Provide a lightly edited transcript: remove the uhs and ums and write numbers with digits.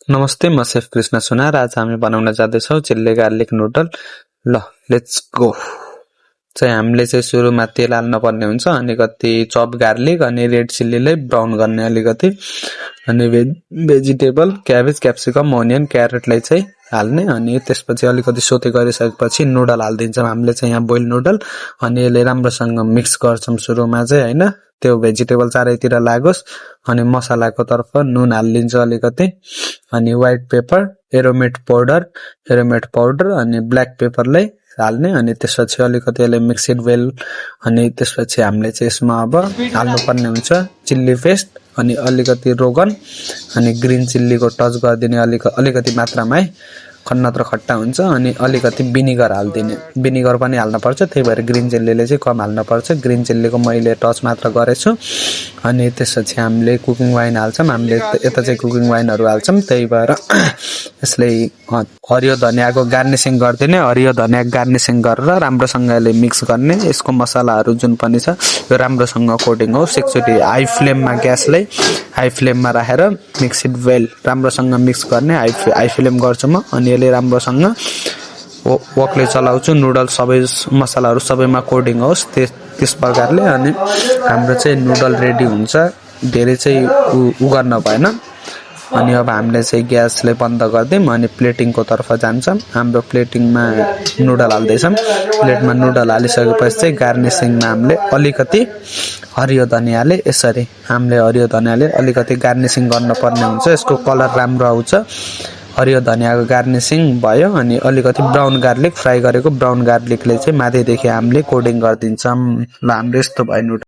नमस्ते, म सेफ कृष्ण सुनार। आज हामी बनाउन जाँदैछौँ चिल्ली गार्लिक नुडल। ल लेट्स गो। हामीले चाहिँ सुरुमा तेल हाल्न पर्ने हुन्छ, अनि कति चप गार्लिक अनि रेड चिल्लीलाई ब्राउन गर्ने अलिकति, अनि भेजिटेबल क्याबेज क्याप्सिकम ओनियन क्यारेटलाई चाहिँ हाल्ने, अनि त्यसपछि अलिकति सोते गरिसकेपछि नुडल हालिदिन्छौँ हामीले चाहिँ यहाँ बोइल नुडल। अनि यसले राम्रोसँग मिक्स गर्छौँ सुरुमा चाहिँ होइन, त्यो भेजिटेबल चारैतिर लागोस्। अनि मसलाको तर्फ नुन हालिदिन्छ अलिकति, अनि व्हाइट पेपर एरोमेट पाउडर अनि ब्ल्याक पेपरलाई हाल्ने, अनि त्यसपछि अलिकति यसले मिक्सिड वेल। अनि त्यसपछि हामीले चाहिँ यसमा अब हाल्नुपर्ने हुन्छ चिल्ली पेस्ट, अनि अलिकति रोगन, अनि ग्रिन चिल्लीको टच गरिदिने अलिकति मात्रामा है, नत्र खट्टा हुन्छ। अनि अलिकति विनिगर हालिदिने, विनिगर पनि हाल्नुपर्छ, त्यही भएर ग्रिन चिल्लीले चाहिँ कम हाल्नुपर्छ। ग्रिन चिल्लीको मैले टच मात्र गरेछु। अनि त्यसपछि हामीले कुकिङ वाइन हाल्छौँ, हामीले यता चाहिँ कुकिङ वाइनहरू हाल्छौँ, त्यही भएर यसले हरियो धनियाँको गार्निसिङ गरिदिने, हरियो धनियाँ गार्निसिङ गरेर राम्रोसँग यसले मिक्स गर्ने। यसको मसलाहरू जुन पनि छ यो राम्रोसँग कोटिङ होस्। एकचोटि ग्यासलाई हाई फ्लेममा राखेर मिक्सिड वेल राम्रोसँग मिक्स गर्ने, हाई फ्लेम गर्छु म। अनि यसले राम्रोसँग वकले चलाउँछु, नुडल सबै मसलाहरू सबैमा कोटिङ होस् त्यस प्रकारले। अनि हाम्रो चाहिँ नुडल रेडी हुन्छ, धेरै चाहिँ गर्न भएन। अनि अब हामीले चाहिँ ग्यासलाई बन्द गरिदिउँ, अनि प्लेटिङको तर्फ जान्छौँ। हाम्रो प्लेटिङमा नुडल हाल्दैछौँ, प्लेटमा नुडल हालिसकेपछि चाहिँ गार्निसिङमा हामीले अलिकति हरियो धनियाँले अलिकति गार्निसिङ गर्नुपर्ने हुन्छ। यसको कलर राम्रो आउँछ, हरियो धनियाँको गार्निसिङ भयो। अनि अलिकति ब्राउन गार्लिक, फ्राई गरेको ब्राउन गार्लिकले चाहिँ माथिदेखि हामीले कोटिङ गरिदिन्छौँ। ल हाम्रो यस्तो भयो नुडल।